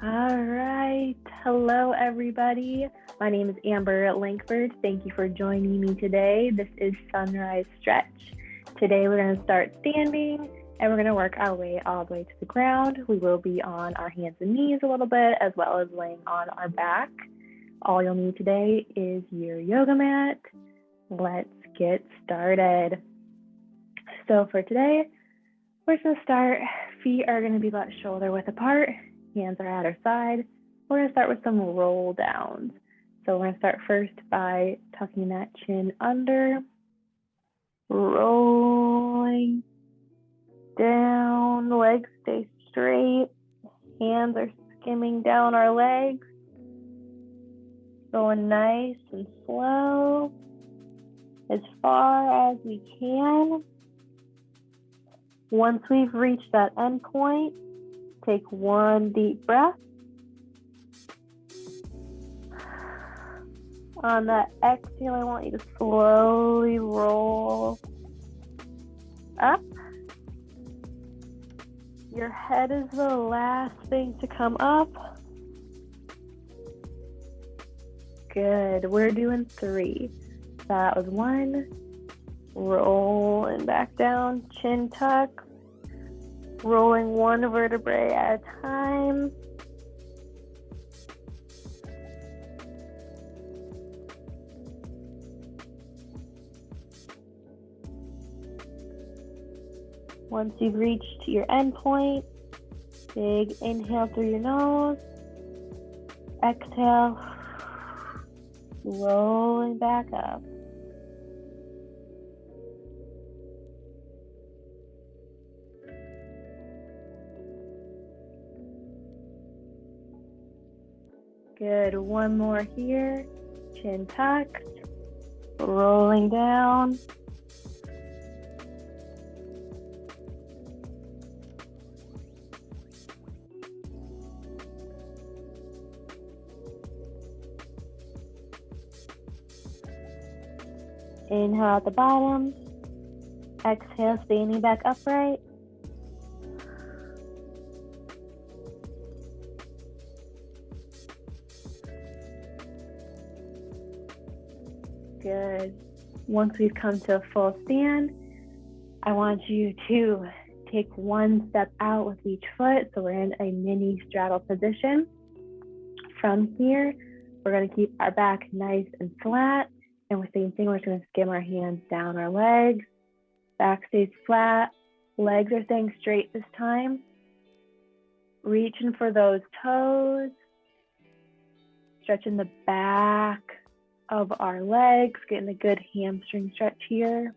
All right. Hello, everybody. My name is Amber Lankford. Thank you for joining me today. This is Sunrise Stretch. Today, we're going to start standing and we're going to work our way all the way to the ground. We will be on our hands and knees a little bit, as well as laying on our back. All you'll need today is your yoga mat. Let's get started. So for today, we're going to start. Feet are going to be about shoulder width apart. Hands are at our side. We're going to start with some roll downs. So we're going to start first by tucking that chin under, rolling down, legs stay straight, hands are skimming down our legs, going nice and slow as far as we can. Once we've reached that end point, take one deep breath. On that exhale, I want you to slowly roll up. Your head is the last thing to come up. Good. We're doing 3. That was 1. Rolling back down, chin tuck. Rolling one vertebrae at a time. Once you've reached your end point, big inhale through your nose. Exhale, rolling back up. Good. One more here. Chin tucked. Rolling down. Inhale at the bottom. Exhale, standing back upright. Good. Once we've come to a full stand, I want you to take one step out with each foot. So we're in a mini straddle position. From here, we're going to keep our back nice and flat. And with the same thing, we're just going to skim our hands down our legs. Back stays flat. Legs are staying straight this time. Reaching for those toes. Stretching the back of our legs, getting a good hamstring stretch here.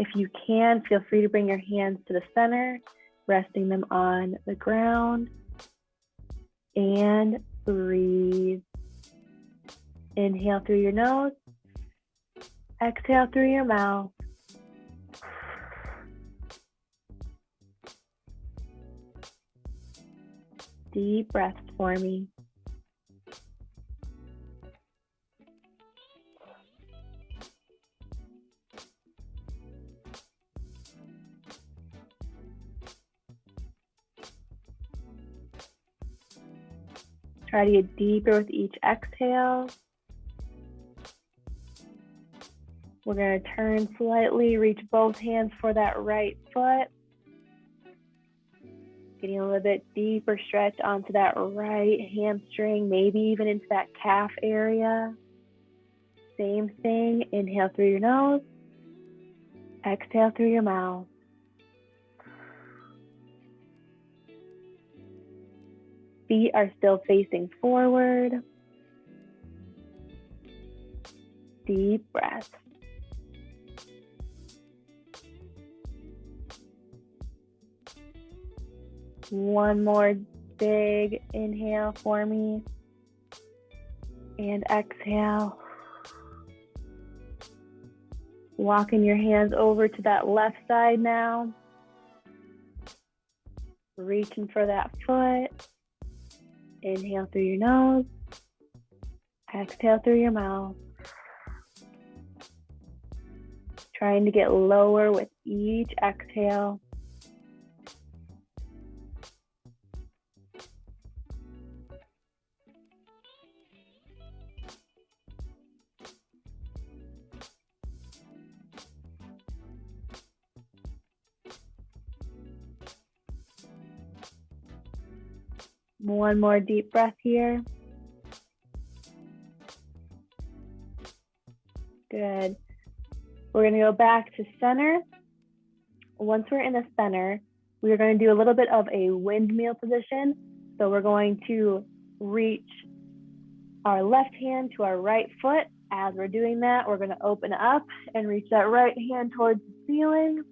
If you can, feel free to bring your hands to the center, resting them on the ground, and breathe. Inhale through your nose, exhale through your mouth. Deep breaths for me. Try to get deeper with each exhale. We're going to turn slightly, reach both hands for that right foot. Getting a little bit deeper stretch onto that right hamstring, maybe even into that calf area. Same thing, inhale through your nose, exhale through your mouth. Feet are still facing forward. Deep breath. One more big inhale for me. And exhale. Walking your hands over to that left side now. Reaching for that foot. Inhale through your nose. Exhale through your mouth. Trying to get lower with each exhale. One more deep breath here. Good. We're going to go back to center. Once we're in the center, we're going to do a little bit of a windmill position. So we're going to reach our left hand to our right foot. As we're doing that, we're going to open up and reach that right hand towards the ceiling,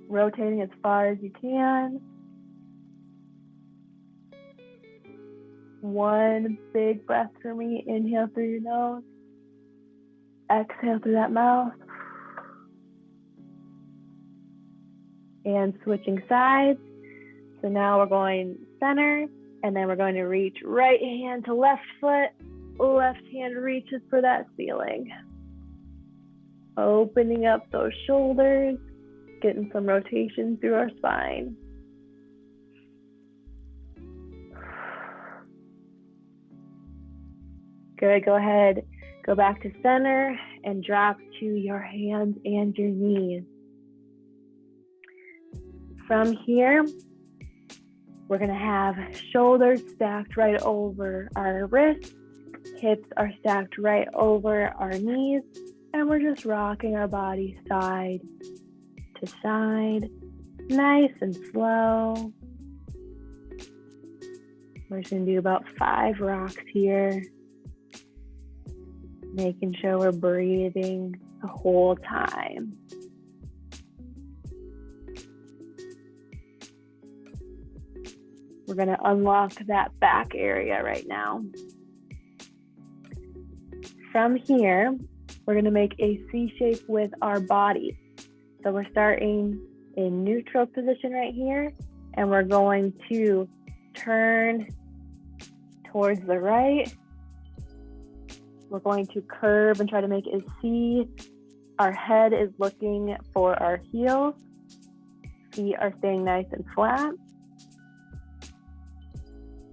rotating as far as you can. One big breath for me. Inhale through your nose. Exhale through that mouth. And switching sides. So now we're going center, and then we're going to reach right hand to left foot. Left hand reaches for that ceiling. Opening up those shoulders, getting some rotation through our spine. Good, go ahead, go back to center and drop to your hands and your knees. From here, we're gonna have shoulders stacked right over our wrists, hips are stacked right over our knees, and we're just rocking our body side to side, nice and slow. We're just gonna do about 5 rocks here, making sure we're breathing the whole time. We're gonna unlock that back area right now. From here, we're gonna make a C shape with our body. So we're starting in neutral position right here, and we're going to turn towards the right. We're going to curve and try to make a C. Our head is looking for our heels. Feet are staying nice and flat.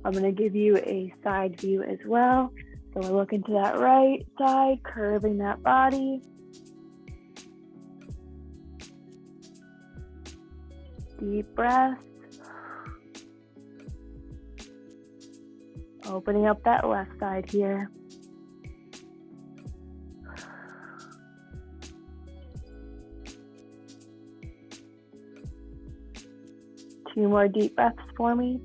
I'm going to give you a side view as well. So we're looking to that right side, curving that body. Deep breath. Opening up that left side here. Two more deep breaths for me.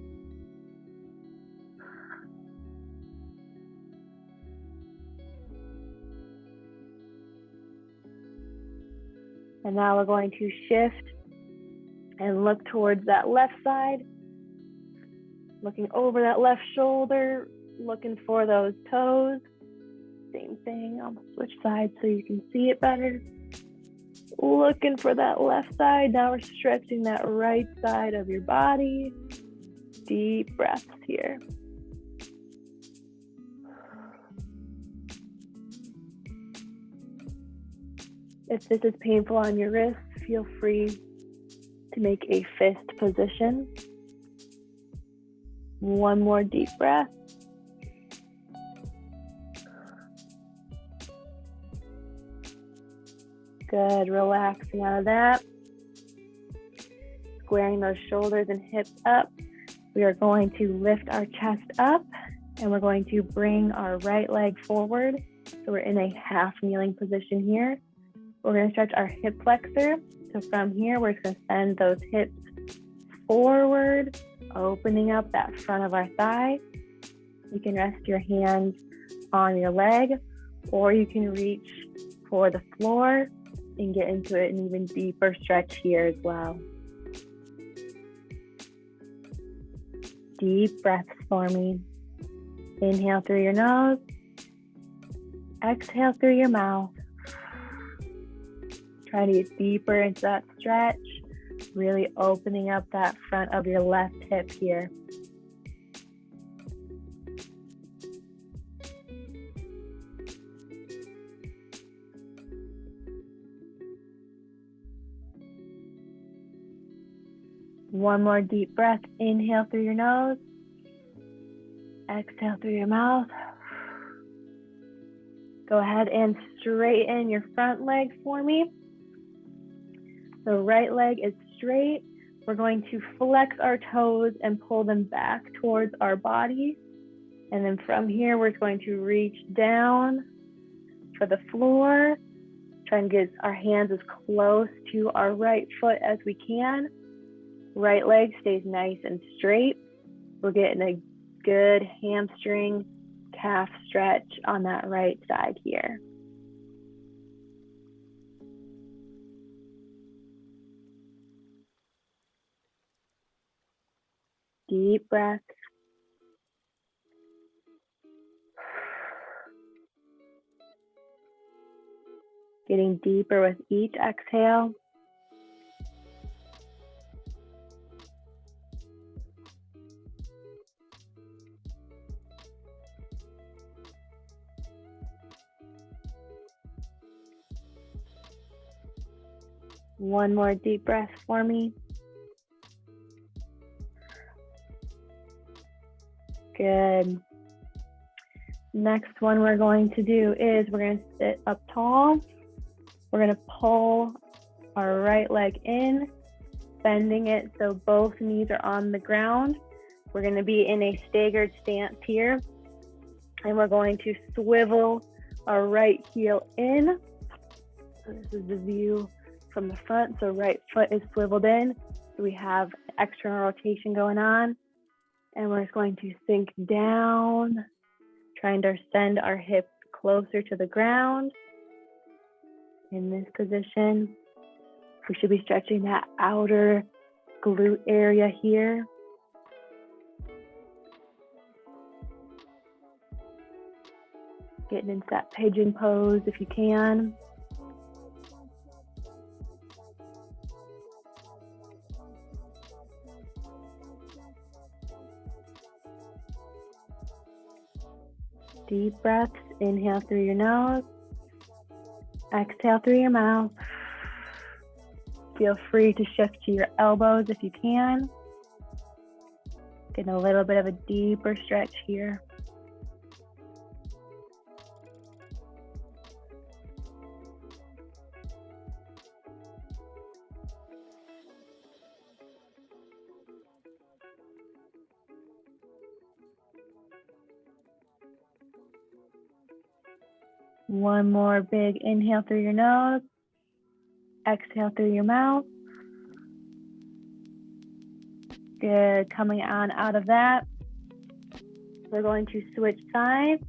And now we're going to shift and look towards that left side, looking over that left shoulder, looking for those toes. Same thing, I'll switch sides so you can see it better. Looking for that left side. Now we're stretching that right side of your body. Deep breaths here. If this is painful on your wrists, feel free to make a fist position. One more deep breath. Good, relaxing out of that. Squaring those shoulders and hips up. We are going to lift our chest up, and we're going to bring our right leg forward. So we're in a half kneeling position here. We're going to stretch our hip flexor. So from here, we're just going to send those hips forward, opening up that front of our thigh. You can rest your hands on your leg, or you can reach for the floor and get into an even deeper stretch here as well. Deep breaths for me. Inhale through your nose. Exhale through your mouth. Try to get deeper into that stretch, really opening up that front of your left hip here. One more deep breath. Inhale through your nose. Exhale through your mouth. Go ahead and straighten your front leg for me. The right leg is straight. We're going to flex our toes and pull them back towards our body. And then from here, we're going to reach down for the floor. Try and get our hands as close to our right foot as we can. Right leg stays nice and straight. We're getting a good hamstring calf stretch on that right side here. Deep breath. Getting deeper with each exhale. One more deep breath for me. Good. Next one we're going to do is we're going to sit up tall. We're going to pull our right leg in, bending it so both knees are on the ground. We're going to be in a staggered stance here, and we're going to swivel our right heel in. So this is the view from the front. So right foot is swiveled in. So we have external rotation going on, and we're just going to sink down, trying to send our hips closer to the ground. In this position, we should be stretching that outer glute area here. Getting into that pigeon pose if you can. Deep breaths, inhale through your nose. Exhale through your mouth. Feel free to shift to your elbows if you can. Getting a little bit of a deeper stretch here. One more big inhale through your nose. Exhale through your mouth. Good. Coming on out of that, we're going to switch sides.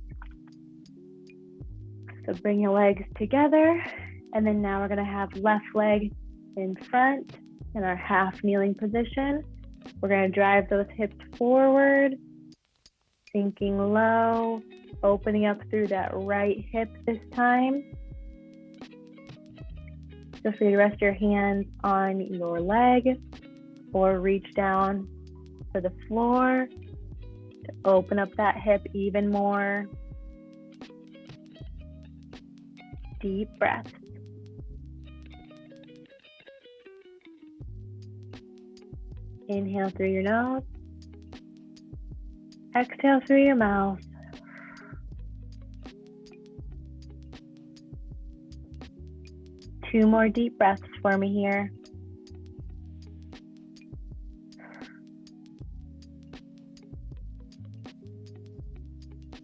So bring your legs together. And then now we're going to have left leg in front in our half kneeling position. We're going to drive those hips forward, sinking low. Opening up through that right hip this time. Feel free to rest your hands on your leg or reach down to the floor to open up that hip even more. Deep breaths. Inhale through your nose. Exhale through your mouth. Two more deep breaths for me here.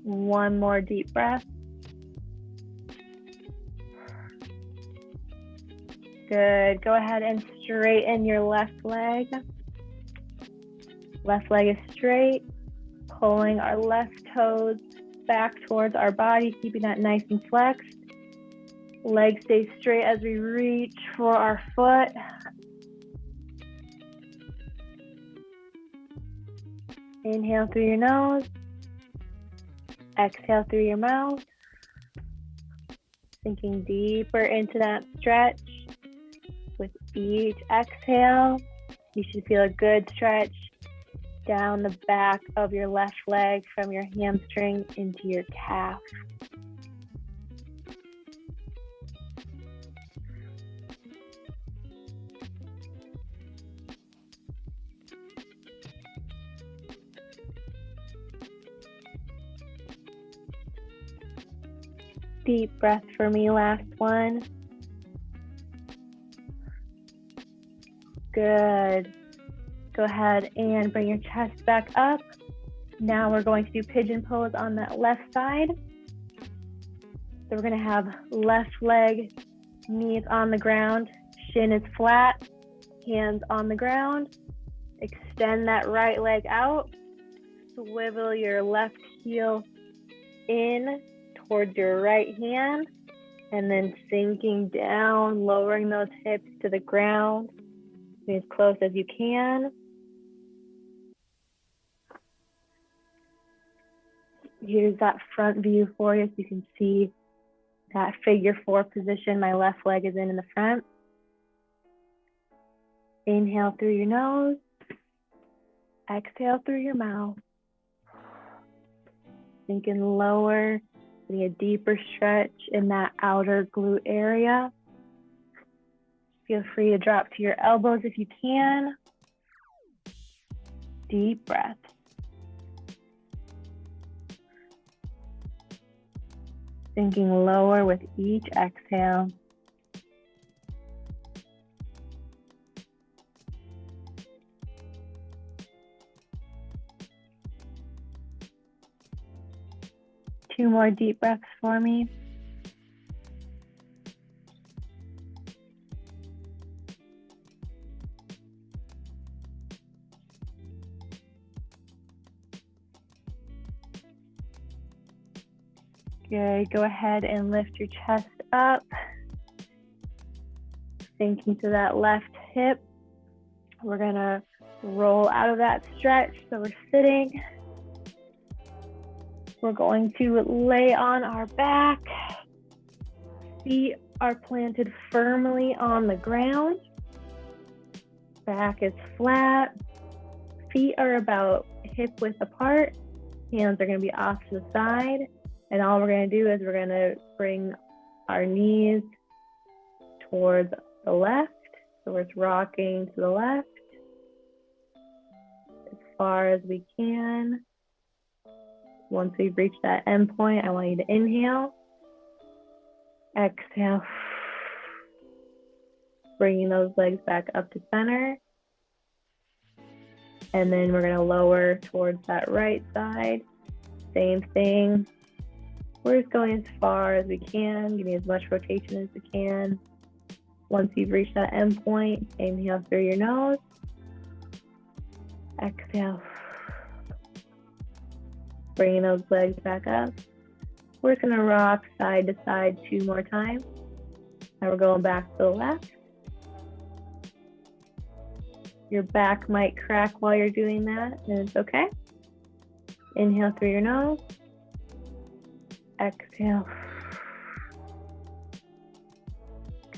One more deep breath. Good. Go ahead and straighten your left leg. Left leg is straight. Pulling our left toes back towards our body, keeping that nice and flexed. Leg stays straight as we reach for our foot. Inhale through your nose. Exhale through your mouth. Sinking deeper into that stretch. With each exhale, you should feel a good stretch down the back of your left leg from your hamstring into your calf. Deep breath for me, last one. Good. Go ahead and bring your chest back up. Now we're going to do pigeon pose on that left side. So we're going to have left leg, knees on the ground, shin is flat, hands on the ground. Extend that right leg out. Swivel your left heel in towards your right hand, and then sinking down, lowering those hips to the ground as close as you can. Here's that front view for you so you can see that figure 4 position my left leg is in the front. Inhale through your nose, exhale through your mouth. Sinking lower, getting a deeper stretch in that outer glute area. Feel free to drop to your elbows if you can. Deep breath. Sinking lower with each exhale. Two more deep breaths for me. Good. Go ahead and lift your chest up. Sinking to that left hip. We're going to roll out of that stretch. So we're sitting. We're going to lay on our back. Feet are planted firmly on the ground. Back is flat. Feet are about hip width apart. Hands are going to be off to the side. And all we're going to do is we're going to bring our knees towards the left. So we're rocking to the left as far as we can. Once we've reached that end point, I want you to inhale, exhale, bringing those legs back up to center. And then we're going to lower towards that right side. Same thing. We're just going as far as we can, giving as much rotation as we can. Once you've reached that end point, inhale through your nose, exhale. Bringing those legs back up. We're just gonna rock side to side 2 more times. Now we're going back to the left. Your back might crack while you're doing that, and it's okay. Inhale through your nose. Exhale.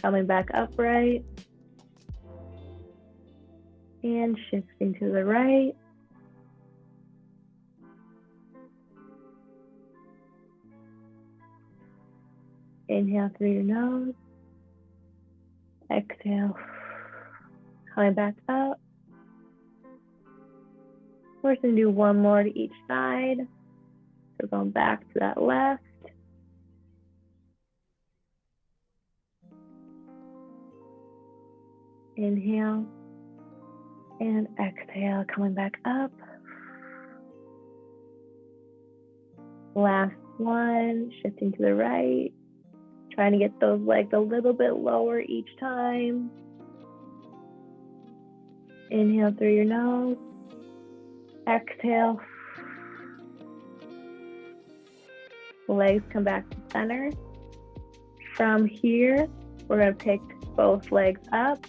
Coming back upright. And shifting to the right. Inhale through your nose. Exhale. Coming back up. We're just going to do 1 more to each side. So going back to that left. Inhale. And exhale. Coming back up. Last one. Shifting to the right. Trying to get those legs a little bit lower each time. Inhale through your nose. Exhale. Legs come back to center. From here, we're going to pick both legs up,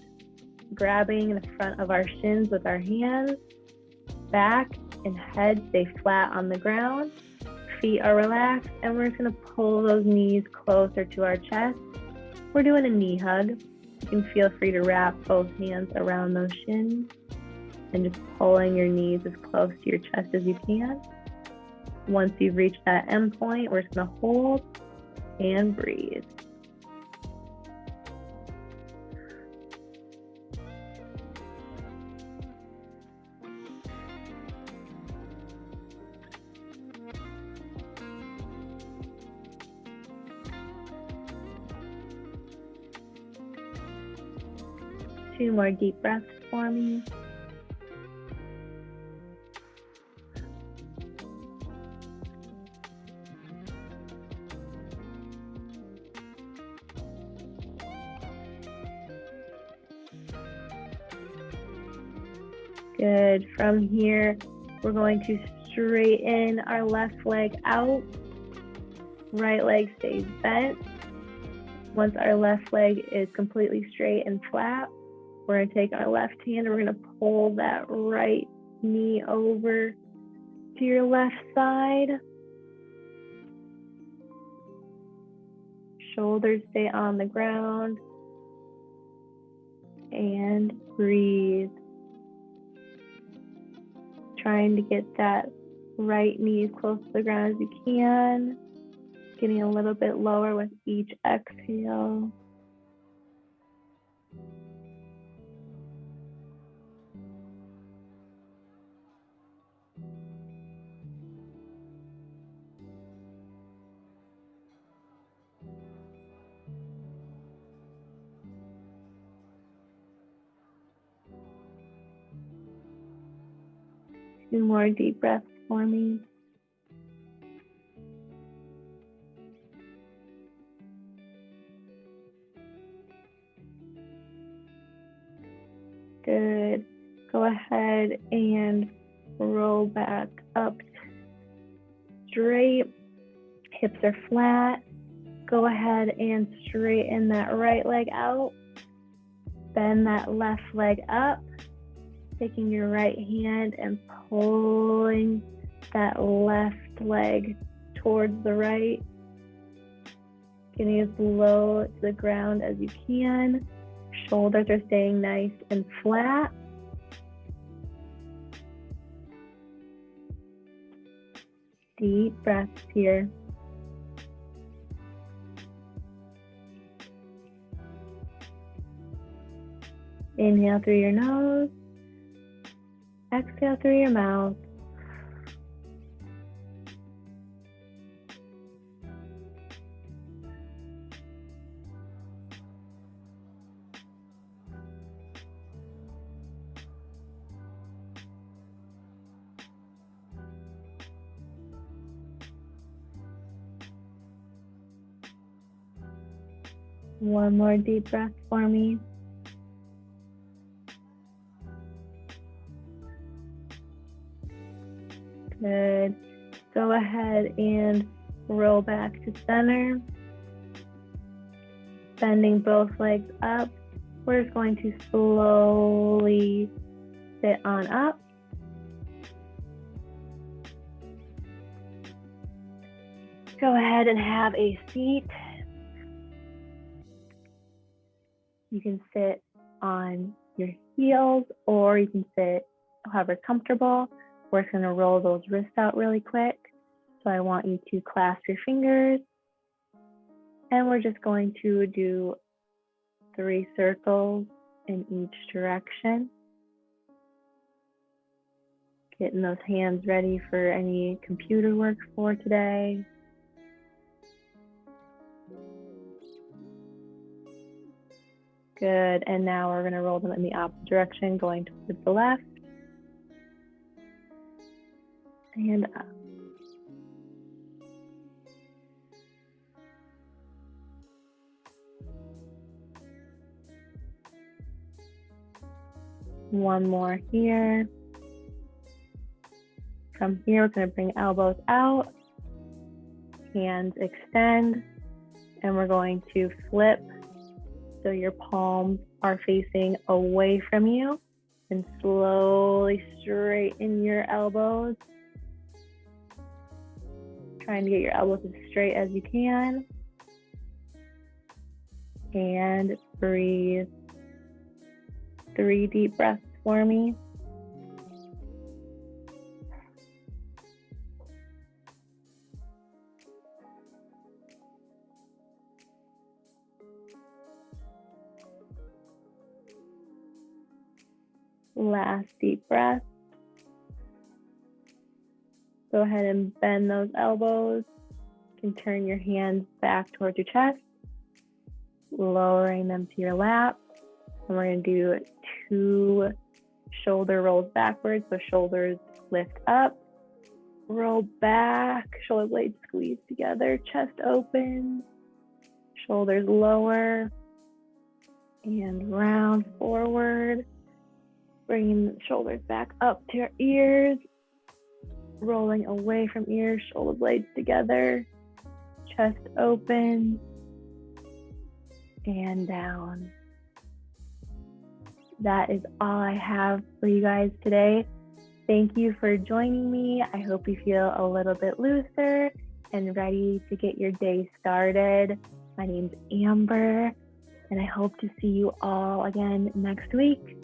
grabbing the front of our shins with our hands. Back and head stay flat on the ground. Feet are relaxed, and we're just going to pull those knees closer to our chest. We're doing a knee hug. You can feel free to wrap both hands around those shins and just pulling your knees as close to your chest as you can. Once you've reached that end point, we're just going to hold and breathe. Two more deep breaths for me. Good. From here, we're going to straighten our left leg out. Right leg stays bent. Once our left leg is completely straight and flat, we're going to take our left hand and we're going to pull that right knee over to your left side. Shoulders stay on the ground. And breathe. Trying to get that right knee as close to the ground as you can. Getting a little bit lower with each exhale. Two more deep breaths for me. Good. Go ahead and roll back up straight. Hips are flat. Go ahead and straighten that right leg out. Bend that left leg up. Taking your right hand and pulling that left leg towards the right. Getting as low to the ground as you can. Shoulders are staying nice and flat. Deep breaths here. Inhale through your nose. Exhale through your mouth. One more deep breath for me. Good. Go ahead and roll back to center. Bending both legs up. We're just going to slowly sit on up. Go ahead and have a seat. You can sit on your heels or you can sit however comfortable. We're just going to roll those wrists out really quick. So I want you to clasp your fingers. And we're just going to do 3 circles in each direction. Getting those hands ready for any computer work for today. Good, and now we're going to roll them in the opposite direction, going towards the left. And up. One more here. From here, we're going to bring elbows out, hands extend, and we're going to flip so your palms are facing away from you, and slowly straighten your elbows. Trying to get your elbows as straight as you can. And breathe. 3 deep breaths for me. Last deep breath. Go ahead and bend those elbows. You can turn your hands back towards your chest, lowering them to your lap. And we're going to do 2 shoulder rolls backwards. So shoulders lift up, roll back, shoulder blades squeeze together, chest open, shoulders lower, and round forward. Bringing the shoulders back up to your ears, rolling away from ears, shoulder blades together, chest open, and down. That is all I have for you guys today. Thank you for joining me. I hope you feel a little bit looser and ready to get your day started. My name's Amber, and I hope to see you all again next week.